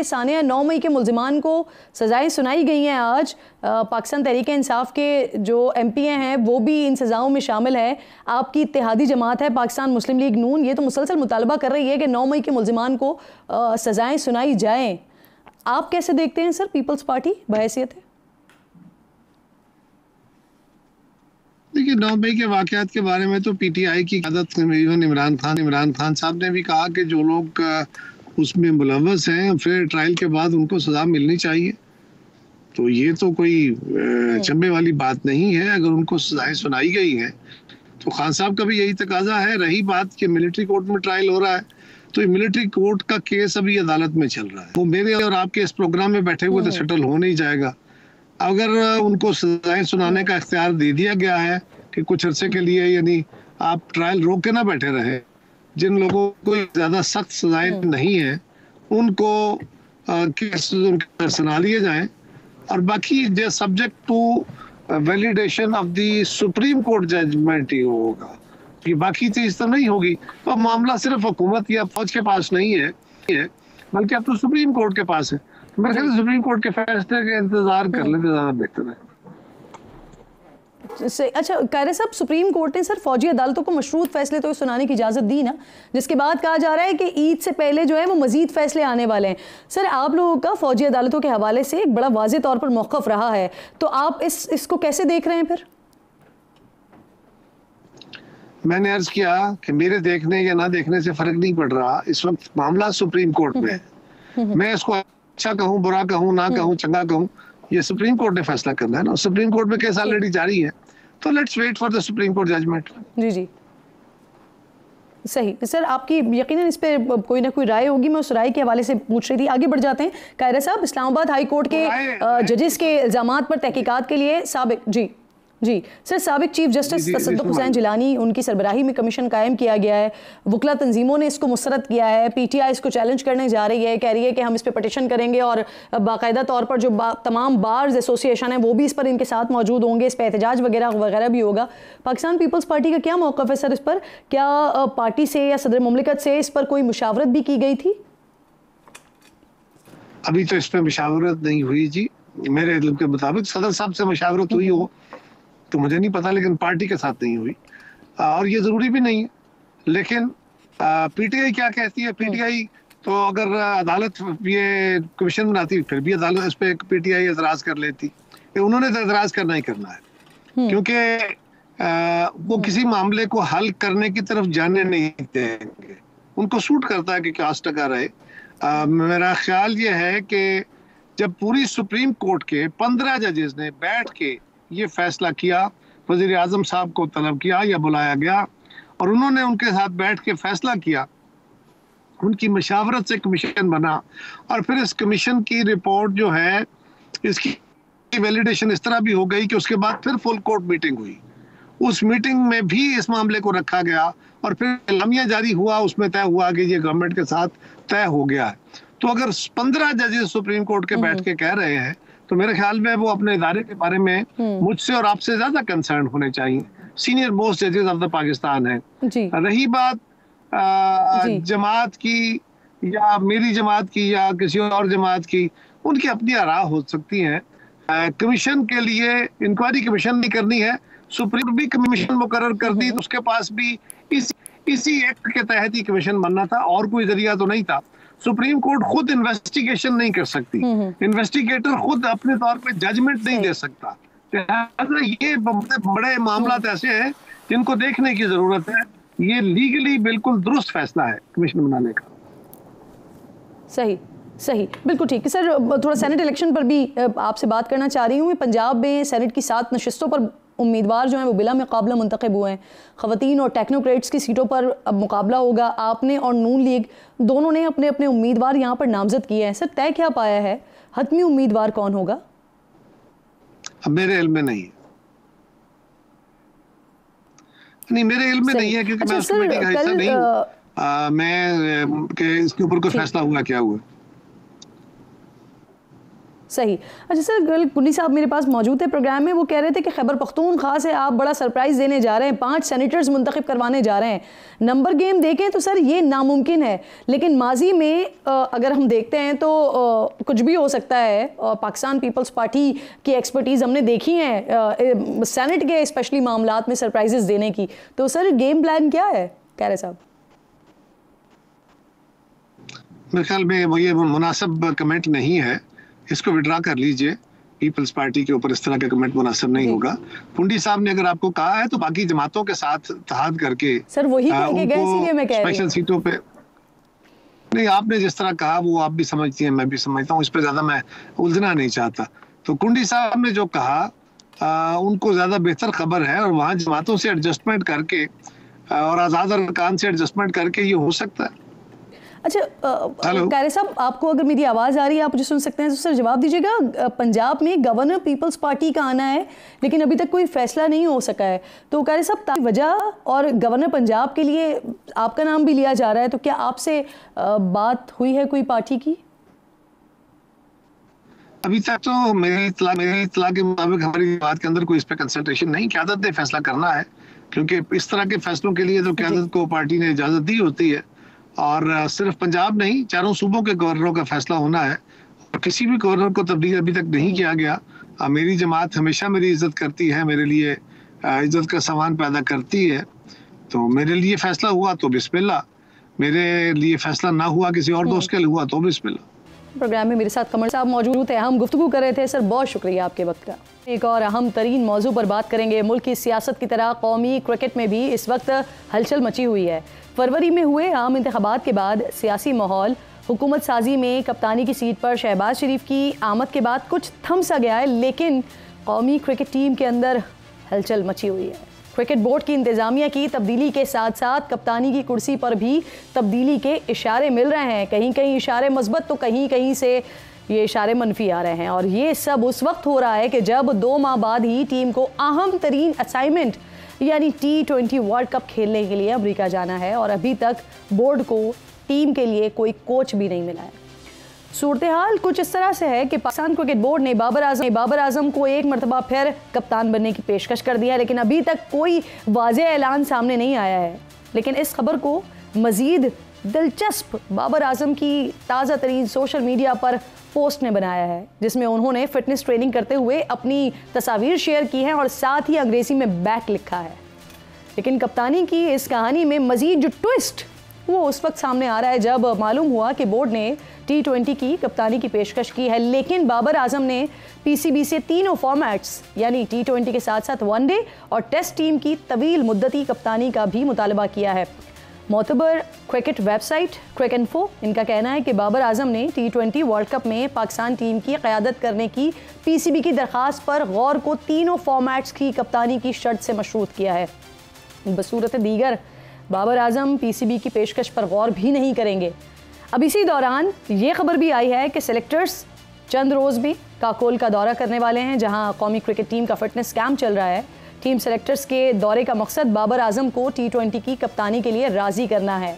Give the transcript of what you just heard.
सानिया 9 मई के मुल्जिमान को सज़ाएं सुनाई गई हैं। आज पाकिस्तान तहरीक इंसाफ के जो MP हैं वो भी इन सज़ाओं में शामिल है। आपकी इत्तेहादी जमात है पाकिस्तान मुस्लिम लीग नून, ये तो मुसलसल मुतालबा कर रही है कि 9 मई के मुल्जिमान को सज़ाएं सुनाई जाएं। आप कैसे देखते हैं सर पीपल्स पार्टी बहैसियत है? देखिए 9 मई के वाक़यात के बारे में तो PTI की क़यादत इमरान खान साहब ने भी कहा कि जो लोग उसमें मुलव्वस हैं फिर ट्रायल के बाद उनको सज़ा मिलनी चाहिए। तो ये तो कोई चंबे वाली बात नहीं है। अगर उनको सज़ाएं सुनाई गई हैं तो खान साहब का भी यही तकाजा है। रही बात कि मिलिट्री कोर्ट में ट्रायल हो रहा है, तो ये मिलिट्री कोर्ट का केस अभी अदालत में चल रहा है। वो मेरे और आपके इस प्रोग्राम में बैठे हुए तो सेटल हो नहीं जाएगा। अगर उनको सज़ाएं सुनाने का इख्तियार दे दिया गया है कि कुछ अरसे के लिए, यानी आप ट्रायल रोक के ना बैठे रहे, जिन लोगों को ज़्यादा सख्त सजाएं नहीं है उनको केस सुना लिए जाएं, और बाकी जो subject to validation of the Supreme Court judgment ही होगा। ये बाकी चीज तो नहीं होगी। तो मामला सिर्फ हुकूमत या फौज के पास नहीं है बल्कि अब तो सुप्रीम कोर्ट के पास है। मेरे ख्याल से सुप्रीम कोर्ट के फैसले का इंतजार कर लेते ज़्यादा बेहतर है। अच्छा कायरे साहब, सुप्रीम कोर्ट ने सर फौजी अदालतों को मशरूत फैसले तो सुनाने की इजाज़त दी ना, जिसके बाद कहा जा रहा है कि ईद से पहले जो है वो मजीद फैसले आने वाले हैं। सर आप लोगों का फौजी अदालतों के हवाले से एक बड़ा वाज़ेह तौर पर मौक़िफ़ रहा है, तो आप इसको कैसे देख रहे हैं? फिर मैंने अर्ज किया कि मेरे देखने या ना देखने से फर्क नहीं पड़ रहा। इस वक्त मामला सुप्रीम कोर्ट में है। मैं इसको अच्छा कहूँ, बुरा कहूँ, ना कहूँ, चंगा कहूँ, ये सुप्रीम कोर्ट ने फैसला करना है ना। सुप्रीम कोर्ट में केस ऑलरेडी जारी है, तो let's wait for the Supreme Court judgment. जी सही। सर आपकी यकीनन इस पे कोई ना कोई राय होगी, मैं उस राय के हवाले से पूछ रही थी। आगे बढ़ जाते हैं कायरा साहब। इस्लामाबाद हाई कोर्ट के जजेस के इल्जामात पर तहकीकात के लिए साबिक सर साबिक चीफ जस्टिस तसद्दुक़ हुसैन जिलानी उनकी सरबराही में कमीशन कायम किया गया है। वकला तंजीमों ने इसको मुस्तरद किया है। PTI इसको चैलेंज करने जा रही है, कह रही है कि हम इस पर पटिशन करेंगे और बाकायदा तौर पर जो तमाम बार्स एसोसिएशन है वो भी इस पर इनके साथ मौजूद होंगे, इस पर एहतजाज वगैरह भी होगा। पाकिस्तान पीपल्स पार्टी का क्या मौक़िफ़ है सर इस पर? क्या पार्टी से या सदर मुमलिकत से इस पर कोई मुशावरत भी की गई थी? अभी तो इस पर मुशावरत नहीं हुई जी। मेरे इल्म के मुताबिक सदर साहब से मुशावरत हुई हो तो मुझे नहीं पता, लेकिन पार्टी के साथ नहीं हुई, और ये जरूरी भी नहीं है। लेकिन PTI क्या कहती है? PTI तो अगर अदालत ये कमीशन बनाती फिर भी अदालत इस पे PTI एतराज कर लेती। उन्होंने तो एतराज करना ही करना है, क्योंकि वो किसी मामले को हल करने की तरफ जाने नहीं देंगे। उनको सूट करता है कि 10% रहे। मेरा ख्याल ये है कि जब पूरी सुप्रीम कोर्ट के 15 जजेस ने बैठ के ये फैसला किया, वज़ीर आज़म साहब को तलब किया या बुलाया गया और उन्होंने उनके साथ बैठ के फैसला किया, उनकी मशावरत से कमीशन बना, और फिर इस कमीशन की रिपोर्ट जो है इसकी वैलिडेशन इस तरह भी हो गई कि उसके बाद फिर फुल कोर्ट मीटिंग हुई। उस मीटिंग में भी इस मामले को रखा गया और फिर एलामिया जारी हुआ, उसमें तय हुआ कि ये गवर्नमेंट के साथ तय हो गया है। तो अगर 15 जजेस सुप्रीम कोर्ट के बैठ के कह रहे हैं तो मेरे ख्याल में वो अपने इदारे के बारे में मुझसे और आपसे ज्यादा कंसर्न होने चाहिए। सीनियर मोस्ट जजेस ऑफ द पाकिस्तान है। रही बात जमात की या मेरी जमात की या किसी और जमात की, उनकी अपनी आरा हो सकती है। कमीशन के लिए इंक्वायरी कमीशन नहीं करनी है, सुप्रीम भी कमीशन मुकर्रर कर दी, तो उसके पास भी इसी एक्ट के तहत ही कमीशन बनना था, और कोई जरिया तो नहीं था। सुप्रीम कोर्ट खुद इन्वेस्टिगेशन नहीं कर सकती, इन्वेस्टिगेटर खुद अपने तौर पे जजमेंट नहीं दे सकता। ये बड़े मामला ऐसे हैं जिनको देखने की जरूरत है। ये लीगली बिल्कुल दुरुस्त फैसला है कमीशन बनाने का। सही बिल्कुल ठीक है सर। थोड़ा सेनेट इलेक्शन पर भी आपसे बात करना चाह रही हूँ। पंजाब में सेनेट की 7 नशिस्तों पर उम्मीदवार जो हैं वो बिला मुकाबला मुंतखब हुए हैं। ख़वातीन और टेक्नोक्रेट्स की सीटों पर अब मुकाबला होगा। आपने और नून लीग दोनों ने अपने अपने उम्मीदवार यहाँ पर नामजद किए हैं। सर तय क्या पाया है, हतमी उम्मीदवार कौन होगा? अब मेरे इल्म में नहीं है। मेरे इल्म में नहीं है, क्योंकि मैं उस कमेटी का हिस्सा नहीं हूँ। मैं इसके ऊपर कोई फैसला हुआ क्या हुआ। सही। अच्छा सर, कल कुंडी साहब मेरे पास मौजूद थे प्रोग्राम में, वो कह रहे थे कि खैबर पख्तूनख्वा से आप बड़ा सरप्राइज़ देने जा रहे हैं, 5 सेनेटर्स मुंतखब करवाने जा रहे हैं। नंबर गेम देखें तो सर ये नामुमकिन है, लेकिन माजी में अगर हम देखते हैं तो कुछ भी हो सकता है। पाकिस्तान पीपल्स पार्टी की एक्सपर्टीज़ हमने देखी है सेनेट के स्पेशली मामलात में सरप्राइजेस देने की। तो सर गेम प्लान क्या है कैरे साहब? मेरे ख्याल में ये मुनासिब कमेंट नहीं है, इसको विड्रा कर लीजिए। पीपल्स पार्टी के ऊपर इस तरह का कमेंट मुनासिब नहीं होगा। पुंडी साहब ने अगर आपको कहा है तो बाकी जमातों के साथ इत्तेहाद करके सर वही कह के गए, इसलिए मैं कह रही हूं स्पेशल सीटों पे नहीं, आपने जिस तरह कहा वो आप भी समझती हैं, मैं भी समझता हूँ, इस पर ज्यादा मैं उलझना नहीं चाहता। तो कुंडी साहब ने जो कहा उनको ज्यादा बेहतर खबर है, और वहाँ जमातों से एडजस्टमेंट करके और आज़ाद अरकान से एडजस्टमेंट करके ये हो सकता है। अच्छा कैरे साहब, आपको अगर मेरी आवाज़ आ रही है, आप मुझे सुन सकते हैं तो सर जवाब दीजिएगा। पंजाब में गवर्नर पीपल्स पार्टी का आना है, लेकिन अभी तक कोई फैसला नहीं हो सका है। तो कैरे साहब वजह, और गवर्नर पंजाब के लिए आपका नाम भी लिया जा रहा है, तो क्या आपसे बात हुई है कोई पार्टी की? अभी तक तो मेरी इत्तला के मुताबिक हमारी बात के अंदर कोई इस पे कंसल्टेशन नहीं। क़यादत ने फैसला करना है, क्योंकि इस तरह के फैसलों के लिए तो क़यादत को पार्टी ने इजाज़त दी होती है, और सिर्फ पंजाब नहीं, चारों सूबों के गवर्नरों का फैसला होना है। और किसी भी गवर्नर को तब्दील अभी तक नहीं किया गया। मेरी जमात हमेशा मेरी इज्जत करती है, मेरे लिए इज्जत का सामान पैदा करती है। तो मेरे लिए फैसला हुआ तो बिस्मिल्लाह, मेरे लिए फैसला ना हुआ, किसी और दोस्त के लिए हुआ तो बिस्मिल्लाह। प्रोग्राम में मेरे साथ कमर साहब मौजूद थे, हम गुफ्तगू कर रहे थे। सर बहुत शुक्रिया आपके वक्त का। एक और अहम तरीन मौजू पर बात करेंगे। मुल्क की सियासत की तरह कौमी क्रिकेट में भी इस वक्त हलचल मची हुई है। फरवरी में हुए आम इंतखाबात के बाद सियासी माहौल हुकूमत साजी में कप्तानी की सीट पर शहबाज शरीफ की आमद के बाद कुछ थम सा गया है, लेकिन कौमी क्रिकेट टीम के अंदर हलचल मची हुई है। क्रिकेट बोर्ड की इंतज़ामिया की तब्दीली के साथ साथ कप्तानी की कुर्सी पर भी तब्दीली के इशारे मिल रहे हैं। कहीं कहीं इशारे मस्बत तो कहीं कहीं से ये इशारे मनफी आ रहे हैं, और ये सब उस वक्त हो रहा है कि जब 2 माह बाद ही टीम को अहम तरीन असाइनमेंट यानी T20 वर्ल्ड कप खेलने के लिए अमेरिका जाना है, और अभी तक बोर्ड को टीम के लिए कोई कोच भी नहीं मिला है। सूरत हाल कुछ इस तरह से है कि पाकिस्तान क्रिकेट बोर्ड ने बाबर आजम को एक मरतबा फिर कप्तान बनने की पेशकश कर दिया, लेकिन अभी तक कोई वाज़ेह ऐलान सामने नहीं आया है। लेकिन इस खबर को मज़ीद दिलचस्प बाबर आजम की ताज़ा तरीन सोशल मीडिया पर पोस्ट ने बनाया है, जिसमें उन्होंने फिटनेस ट्रेनिंग करते हुए अपनी तस्वीर शेयर की हैं और साथ ही अंग्रेज़ी में बैक लिखा है। लेकिन कप्तानी की इस कहानी में मज़ीद जो ट्विस्ट वो उस वक्त सामने आ रहा है जब मालूम हुआ कि बोर्ड ने T20 की कप्तानी की पेशकश की है, लेकिन बाबर आजम ने PCB से तीनों फॉर्मेट्स यानी T20 के साथ साथ वनडे और टेस्ट टीम की तवील मुद्दती कप्तानी का भी मुतालबा किया है। मोतबर क्रिकेट वेबसाइट क्रिकेइन्फो इनका कहना है कि बाबर आजम ने T20 वर्ल्ड कप में पाकिस्तान टीम की क़यादत करने की PCB की दरख्वास्त पर गौर को तीनों फॉर्मेट्स की कप्तानी की शर्त से मशरूत किया है। बसूरत दीगर बाबर आजम PCB की पेशकश पर गौर भी नहीं करेंगे। अब इसी दौरान ये खबर भी आई है कि सेलेक्टर्स चंद रोज़ में काकोल का दौरा करने वाले हैं, जहां कौमी क्रिकेट टीम का फिटनेस कैंप चल रहा है। टीम सेलेक्टर्स के दौरे का मकसद बाबर आजम को T20 की कप्तानी के लिए राज़ी करना है।